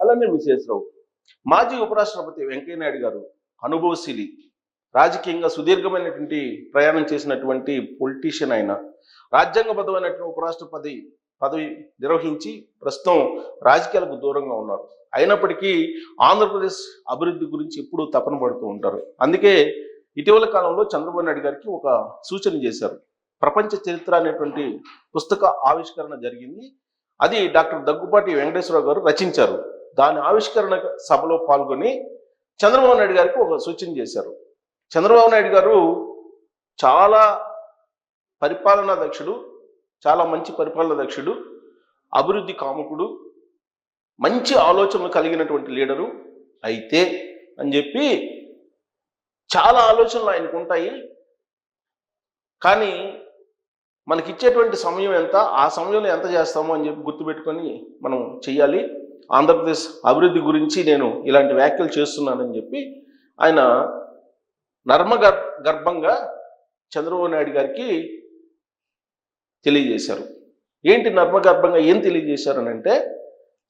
అలానే విశ్వేశ్వరరావు. మాజీ ఉపరాష్ట్రపతి వెంకయ్యనాయుడు గారు అనుభవశీలి, రాజకీయంగా సుదీర్ఘమైనటువంటి ప్రయాణం చేసినటువంటి పొలిటీషియన్ ఆయన, రాజ్యాంగబద్ధమైనటువంటి ఉపరాష్ట్రపతి పదవి నిర్వహించి ప్రస్తుతం రాజకీయాలకు దూరంగా ఉన్నారు. అయినప్పటికీ ఆంధ్రప్రదేశ్ అభివృద్ధి గురించి ఎప్పుడూ తపన పడుతూ ఉంటారు. అందుకే ఇటీవల కాలంలో చంద్రబాబు నాయుడు గారికి ఒక సూచన చేశారు. ప్రపంచ చరిత్ర అనేటువంటి పుస్తక ఆవిష్కరణ జరిగింది. అది డాక్టర్ దగ్గుపాటి వెంకటేశ్వరరావు గారు రచించారు. దాని ఆవిష్కరణ సభలో పాల్గొని చంద్రబాబు నాయుడు గారికి ఒక సూచన చేశారు. చంద్రబాబు నాయుడు గారు చాలా పరిపాలనా దక్షుడు, చాలా మంచి పరిపాలనా దక్షుడు, అభివృద్ధి కాముకుడు, మంచి ఆలోచనలు కలిగినటువంటి లీడరు అయితే అని చెప్పి చాలా ఆలోచనలు ఆయనకు ఉంటాయి. కానీ మనకిచ్చేటువంటి సమయం ఎంత, ఆ సమయంలో ఎంత చేస్తామో అని చెప్పి గుర్తుపెట్టుకొని మనం చెయ్యాలి. ఆంధ్రప్రదేశ్ అభివృద్ధి గురించి నేను ఇలాంటి వ్యాఖ్యలు చేస్తున్నానని చెప్పి ఆయన గర్భంగా చంద్రబాబు నాయుడు గారికి తెలియజేశారు. ఏంటి నర్మగర్భంగా ఏం తెలియజేశారని అంటే,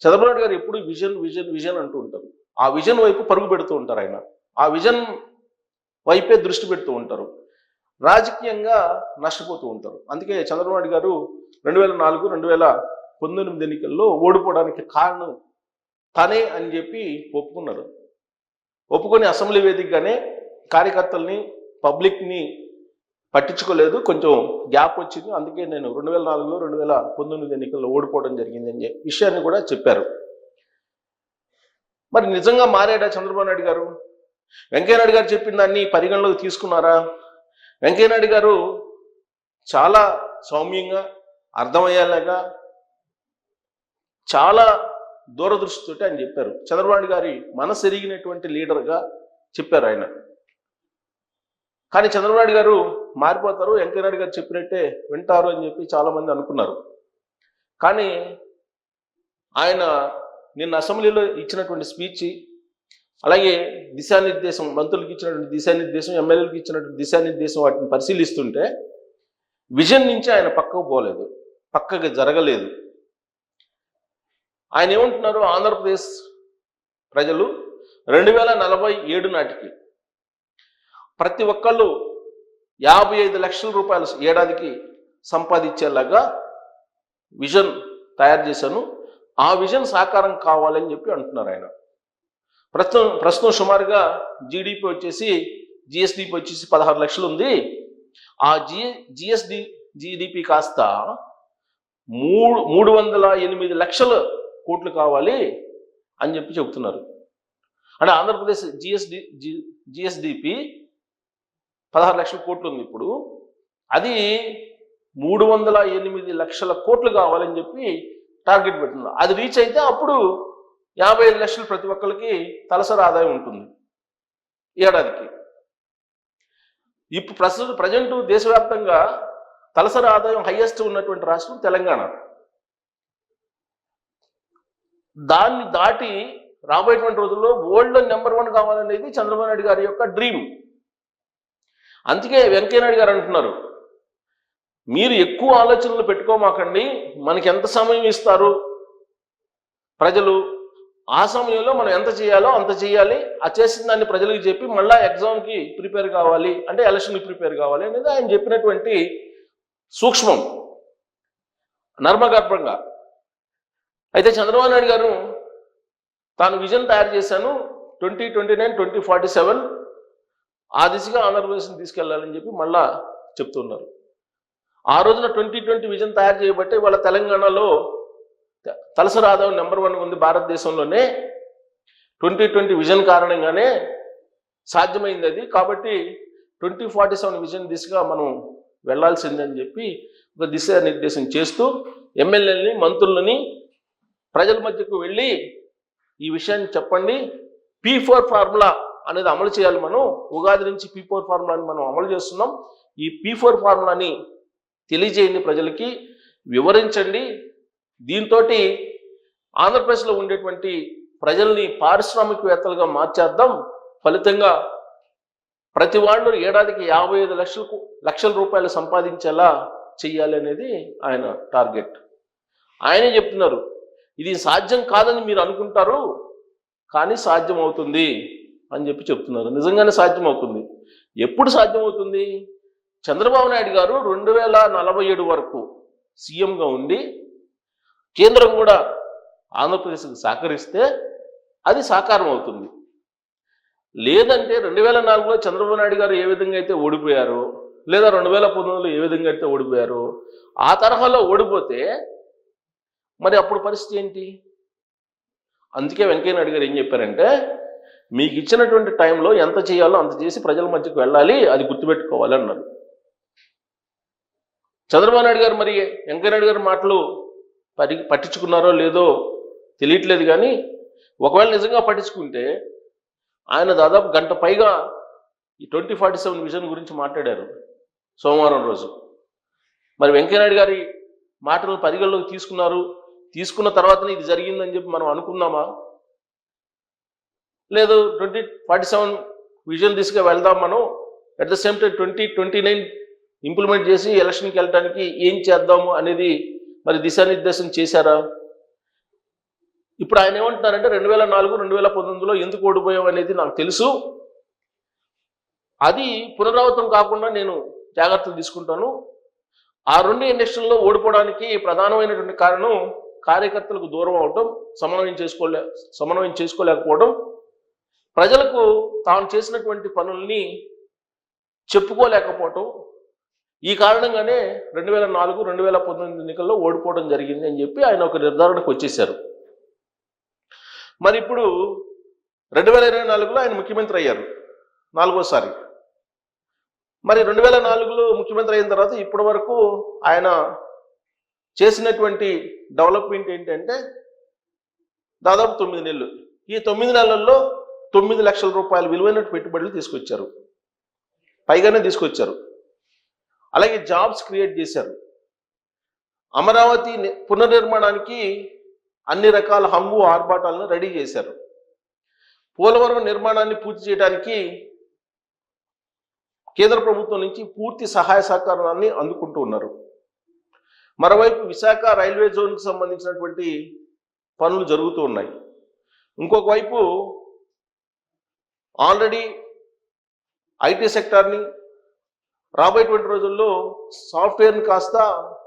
చంద్రబాబు నాయుడు గారు ఎప్పుడు విజన్ విజన్ విజన్ అంటూ ఉంటారు. ఆ విజన్ వైపు పరుగు పెడుతూ ఉంటారు. ఆయన ఆ విజన్ వైపే దృష్టి పెడుతూ ఉంటారు. రాజకీయంగా నష్టపోతూ ఉంటారు. అందుకే చంద్రబాబు నాయుడు గారు 2004, 2019 ఎన్నికల్లో ఓడిపోవడానికి కారణం తనే అని చెప్పి ఒప్పుకున్నారు. ఒప్పుకొని అసెంబ్లీ వేదికగానే కార్యకర్తల్ని, పబ్లిక్ని పట్టించుకోలేదు, కొంచెం గ్యాప్ వచ్చింది. అందుకే నేను 2004లో 2019 ఎన్నికల్లో ఓడిపోవడం జరిగిందని విషయాన్ని కూడా చెప్పారు. మరి నిజంగా మారాడా చంద్రబాబు నాయుడు గారు? వెంకయ్యనాయుడు గారు చెప్పిన దాన్ని పరిగణలోకి తీసుకున్నారా? వెంకయ్యనాయుడు గారు చాలా సౌమ్యంగా, అర్థమయ్యేలాగా, చాలా దూరదృష్టితోటి ఆయన చెప్పారు. చంద్రబాబు నాయుడు గారి మనసు ఎరిగినటువంటి లీడర్గా చెప్పారు ఆయన. కానీ చంద్రబాబు నాయుడు గారు మారిపోతారు, వెంకయ్యనాయుడు గారు చెప్పినట్టే వింటారు అని చెప్పి చాలామంది అనుకున్నారు. కానీ ఆయన నిన్న అసెంబ్లీలో ఇచ్చినటువంటి స్పీచ్, అలాగే దిశానిర్దేశం, మంత్రులకు ఇచ్చినటువంటి దిశానిర్దేశం, ఎమ్మెల్యేలకు ఇచ్చినటువంటి దిశానిర్దేశం, వాటిని పరిశీలిస్తుంటే విజన్ నుంచి ఆయన పక్కకు పోలేదు, పక్కకు జరగలేదు. ఆయన ఏమంటున్నారు? ఆంధ్రప్రదేశ్ ప్రజలు 2047 నాటికి ప్రతి ఒక్కళ్ళు 55 లక్షల రూపాయలు ఏడాదికి సంపాదించేలాగా విజన్ తయారు చేశాను, ఆ విజన్ సాకారం కావాలని చెప్పి అంటున్నారు ఆయన. ప్రస్తుతం సుమారుగా జీడిపి వచ్చేసి, జిఎస్డిపి వచ్చేసి 16 లక్షలు ఉంది. ఆ జీడిపి కాస్త 308 లక్షల కోట్లు కావాలి అని చెప్పి చెబుతున్నారు. అంటే ఆంధ్రప్రదేశ్ జిఎస్డిపి 16 లక్షల కోట్లు ఉంది ఇప్పుడు, అది 308 లక్షల కోట్లు కావాలని చెప్పి టార్గెట్ పెట్టున్నారు. అది రీచ్ అయితే అప్పుడు 55 లక్షలు ప్రతి ఒక్కరికి తలసరి ఆదాయం ఉంటుంది ఏడాదికి. ఇప్పుడు ప్రజెంట్ దేశవ్యాప్తంగా తలసరి ఆదాయం హైయెస్ట్ ఉన్నటువంటి రాష్ట్రం తెలంగాణ. దాన్ని దాటి రాబోయేటువంటి రోజుల్లో వరల్డ్లో నెంబర్ 1 కావాలనేది చంద్రబాబు నాయుడు గారి యొక్క డ్రీమ్. అందుకే వెంకయ్యనాయుడు గారు అంటున్నారు, మీరు ఎక్కువ ఆలోచనలు పెట్టుకోమాకండి, మనకి ఎంత సమయం ఇస్తారు ప్రజలు, ఆ సమయంలో మనం ఎంత చేయాలో అంత చేయాలి, ఆ చేసిన దాన్ని ప్రజలకు చెప్పి మళ్ళీ ఎగ్జామ్కి ప్రిపేర్ కావాలి, అంటే ఎలక్షన్కి ప్రిపేర్ కావాలి అనేది ఆయన చెప్పినటువంటి సూక్ష్మం, నర్మగర్భంగా. అయితే చంద్రబాబు నాయుడు గారు తాను విజన్ తయారు చేశాను 2029, 2047 ఆ దిశగా ఆంధ్రప్రదేశ్ని తీసుకెళ్లాలని చెప్పి మళ్ళా చెప్తున్నారు. ఆ రోజున 2020 విజన్ తయారు చేయబట్టే వాళ్ళ తెలంగాణలో తలసరి ఆదాయం నెంబర్ 1 ఉంది భారతదేశంలోనే. 2020 విజన్ కారణంగానే సాధ్యమైంది అది. కాబట్టి 2047 విజన్ దిశగా మనం వెళ్లాల్సిందని చెప్పి ఒక దిశానిర్దేశం చేస్తూ ఎమ్మెల్యేలని, మంత్రులని ప్రజల మధ్యకు వెళ్ళి ఈ విషయాన్ని చెప్పండి, P4 ఫార్ములా అనేది అమలు చేయాలి. మనం ఉగాది నుంచి P4 ఫార్ములాని మనం అమలు చేస్తున్నాం. ఈ P4 ఫార్ములాని తెలియజేయండి, ప్రజలకి వివరించండి. దీంతో ఆంధ్రప్రదేశ్లో ఉండేటువంటి ప్రజల్ని పారిశ్రామికవేత్తలుగా మార్చేద్దాం. ఫలితంగా ప్రతి వాళ్ళు ఏడాదికి 55 లక్షల రూపాయలు సంపాదించేలా చెయ్యాలి అనేది ఆయన టార్గెట్. ఆయనే చెప్తున్నారు, ఇది సాధ్యం కాదని మీరు అనుకుంటారు, కానీ సాధ్యం అవుతుంది అని చెప్తున్నారు. నిజంగానే సాధ్యం అవుతుంది. ఎప్పుడు సాధ్యం అవుతుంది? చంద్రబాబు నాయుడు గారు 2047 వరకు సీఎంగా ఉండి కేంద్రం కూడా ఆంధ్రప్రదేశ్కి సహకరిస్తే అది సాకారం అవుతుంది. లేదంటే 2004లో చంద్రబాబు నాయుడు గారు ఏ విధంగా అయితే ఓడిపోయారో, లేదా 2019లో ఏ విధంగా అయితే ఓడిపోయారో ఆ తరహాలో ఓడిపోతే మరి అప్పుడు పరిస్థితి ఏంటి? అందుకే వెంకయ్య నాయుడు గారు ఏం చెప్పారంటే, మీకు ఇచ్చినటువంటి టైంలో ఎంత చేయాలో అంత చేసి ప్రజల మధ్యకు వెళ్ళాలి, అది గుర్తుపెట్టుకోవాలి అన్నారు. చంద్రబాబు నాయుడు గారు మరి వెంకయ్య నాయుడు గారి మాటలు పట్టించుకున్నారో లేదో తెలియట్లేదు, కానీ ఒకవేళ నిజంగా పట్టించుకుంటే ఆయన దాదాపు గంట పైగా ఈ 2047 విజన్ గురించి మాట్లాడారు సోమవారం రోజు. మరి వెంకయ్యనాయుడు గారి మాటలను పరిగణలోకి తీసుకున్న తర్వాతనే ఇది జరిగిందని చెప్పి మనం అనుకున్నామా? లేదు 2047 విజన్ దిశగా వెళ్దాం మనం, at the same time 2029 implement చేసి ఎలక్షన్కి వెళ్ళడానికి ఏం చేద్దాము అనేది మరి దిశానిర్దేశం చేశారా? ఇప్పుడు ఆయన ఏమంటున్నారంటే 2004, 2019లో ఎందుకు ఓడిపోయాం అనేది నాకు తెలుసు, అది పునరావృతం కాకుండా నేను జాగ్రత్తలు తీసుకుంటాను. ఆ 2 ఎలక్షన్లో ఓడిపోవడానికి ప్రధానమైనటువంటి కారణం కార్యకర్తలకు దూరం అవడం, సమన్వయం చేసుకోలేకపోవడం, ప్రజలకు తాను చేసినటువంటి పనుల్ని చెప్పుకోలేకపోవటం, ఈ కారణంగానే 2004, 2019 ఎన్నికల్లో ఓడిపోవడం జరిగింది అని చెప్పి ఆయన ఒక నిర్ధారణకు వచ్చేశారు. మరి ఇప్పుడు 2024లో ఆయన ముఖ్యమంత్రి అయ్యారు 4వసారి. మరి 2004లో ముఖ్యమంత్రి అయిన తర్వాత ఇప్పటి వరకు ఆయన చేసినటువంటి డెవలప్మెంట్ ఏంటంటే దాదాపు 9 నెలలు. ఈ 9 నెలల్లో 9 లక్షల రూపాయల విలువైన పెట్టుబడులు తీసుకొచ్చారు, పైగానే తీసుకొచ్చారు. అలాగే జాబ్స్ క్రియేట్ చేశారు. అమరావతి పునర్నిర్మాణానికి అన్ని రకాల హంగు ఆర్భాటాలను రెడీ చేశారు. పోలవరం నిర్మాణాన్ని పూర్తి చేయడానికి కేంద్ర ప్రభుత్వం నుంచి పూర్తి సహాయ సహకారాన్ని అందుకుంటూ ఉన్నారు. మరోవైపు విశాఖ రైల్వే జోన్కి సంబంధించినటువంటి పనులు జరుగుతూ ఉన్నాయి. ఇంకొక వైపు ఆల్రెడీ ఐటీ సెక్టార్ని రాబోయేటువంటి రోజుల్లో సాఫ్ట్వేర్ని కాస్త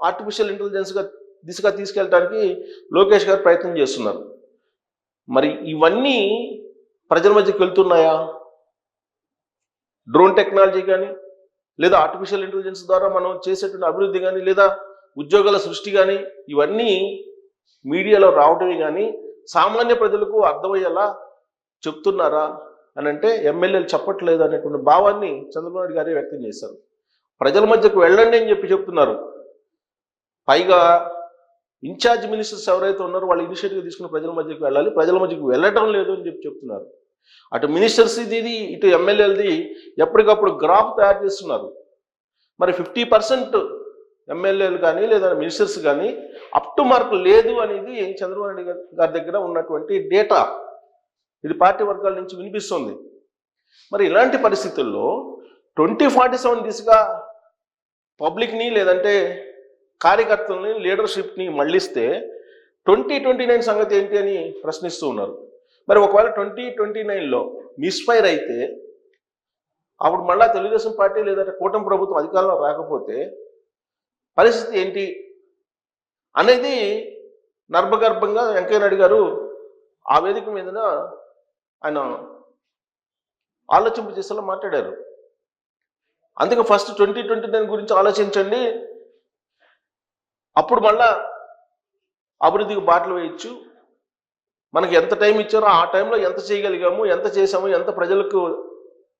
ఆర్టిఫిషియల్ ఇంటెలిజెన్స్గా దిశగా తీసుకెళ్ళడానికి లోకేష్ గారు ప్రయత్నం చేస్తున్నారు. మరి ఇవన్నీ ప్రజల మధ్యకి వెళ్తున్నాయా? డ్రోన్ టెక్నాలజీ కానీ, లేదా ఆర్టిఫిషియల్ ఇంటెలిజెన్స్ ద్వారా మనం చేసేటువంటి అభివృద్ధి కానీ, లేదా ఉద్యోగాల సృష్టి కానీ, ఇవన్నీ మీడియాలో రావటమే కానీ సామాన్య ప్రజలకు అర్థమయ్యేలా చెప్తున్నారా అని అంటే ఎమ్మెల్యేలు చెప్పట్లేదు అనేటువంటి భావాన్ని చంద్రబాబు నాయుడు గారే వ్యక్తం చేశారు. ప్రజల మధ్యకు వెళ్ళండి అని చెప్తున్నారు. పైగా ఇన్ఛార్జ్ మినిస్టర్స్ ఎవరైతే ఉన్నారో వాళ్ళు ఇనిషియేటివ్ తీసుకుని ప్రజల మధ్యకు వెళ్ళాలి, ప్రజల మధ్యకు వెళ్ళటం లేదు అని చెప్తున్నారు. అటు మినిస్టర్స్ ఇది, ఇటు ఎమ్మెల్యేలది ఎప్పటికప్పుడు గ్రాఫ్ తయారు చేస్తున్నారు. మరి 50% ఎమ్మెల్యేలు కానీ లేదా మినిస్టర్స్ కానీ అప్ టు మార్క్ లేదు అనేది చంద్రబాబు నాయుడు గారి దగ్గర ఉన్నటువంటి డేటా. ఇది పార్టీ వర్గాల నుంచి వినిపిస్తుంది. మరి ఇలాంటి పరిస్థితుల్లో 2047 దిశగా పబ్లిక్ని లేదంటే కార్యకర్తలని లీడర్షిప్ని మళ్ళిస్తే 2029 సంగతి ఏంటి అని ప్రశ్నిస్తూ ఉన్నారు. మరి ఒకవేళ 2029లో మిస్ఫైర్ అయితే అప్పుడు మళ్ళా తెలుగుదేశం పార్టీ లేదంటే కూటమి ప్రభుత్వం అధికారంలో రాకపోతే పరిస్థితి ఏంటి అనేది నర్మగర్భంగా వెంకయ్య నాయుడు గారు ఆ వేదిక మీద ఆయన ఆలోచింపు చేసేలా మాట్లాడారు. అందుకే ఫస్ట్ 2029 గురించి ఆలోచించండి, అప్పుడు మళ్ళా అభివృద్ధికి బాటలు వేయచ్చు. మనకి ఎంత టైం ఇచ్చారో ఆ టైంలో ఎంత చేయగలిగాము, ఎంత చేసాము, ఎంత ప్రజలకు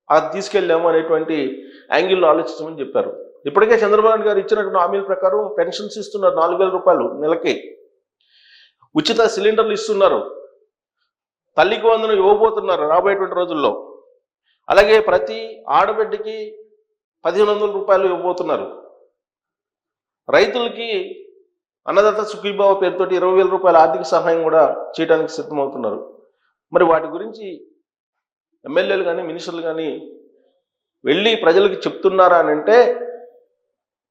అది తీసుకెళ్ళాము అనేటువంటి యాంగిల్లో ఆలోచించమని చెప్పారు. ఇప్పటికే చంద్రబాబు నాయుడు గారు ఇచ్చినటువంటి హామీల ప్రకారం పెన్షన్స్ ఇస్తున్నారు, 4,000 రూపాయలు నెలకి. ఉచిత సిలిండర్లు ఇస్తున్నారు, తల్లికి వందనం ఇవ్వబోతున్నారు రాబోయేటువంటి రోజుల్లో. అలాగే ప్రతి ఆడబిడ్డకి 1,500 రూపాయలు ఇవ్వబోతున్నారు. రైతులకి అన్నదాత సుఖీభావ పేరుతో 20,000 రూపాయల ఆర్థిక సహాయం కూడా చేయడానికి సిద్ధమవుతున్నారు. మరి వాటి గురించి ఎమ్మెల్యేలు కానీ మినిస్టర్లు కానీ వెళ్ళి ప్రజలకు చెప్తున్నారా అని అంటే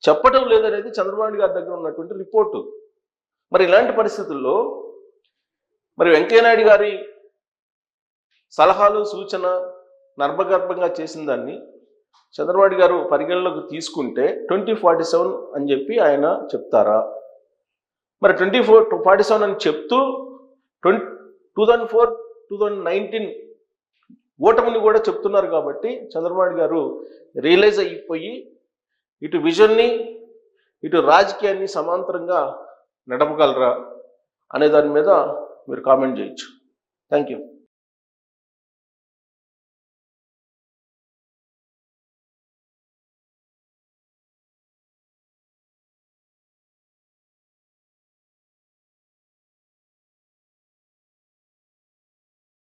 చెప్పడం లేదనేది చంద్రబాబు నాయుడు గారి దగ్గర ఉన్నటువంటి రిపోర్టు. మరి ఇలాంటి పరిస్థితుల్లో మరి వెంకయ్యనాయుడు గారి సలహాలు సూచన నర్మగర్భంగా చేసిన దాన్ని చంద్రబాబు గారు పరిగణలోకి తీసుకుంటే 2047 అని చెప్పి ఆయన చెప్తారా? మరి 2047 అని చెప్తూ 2004 2019 ఓటమిని కూడా చెప్తున్నారు కాబట్టి చంద్రబాబు గారు రియలైజ్ అయిపోయి ఇటు విజన్ని ఇటు రాజకీయాన్ని సమాంతరంగా నడపగలరా అనే దాని మీద మీరు కామెంట్ చేయొచ్చు. Thank you.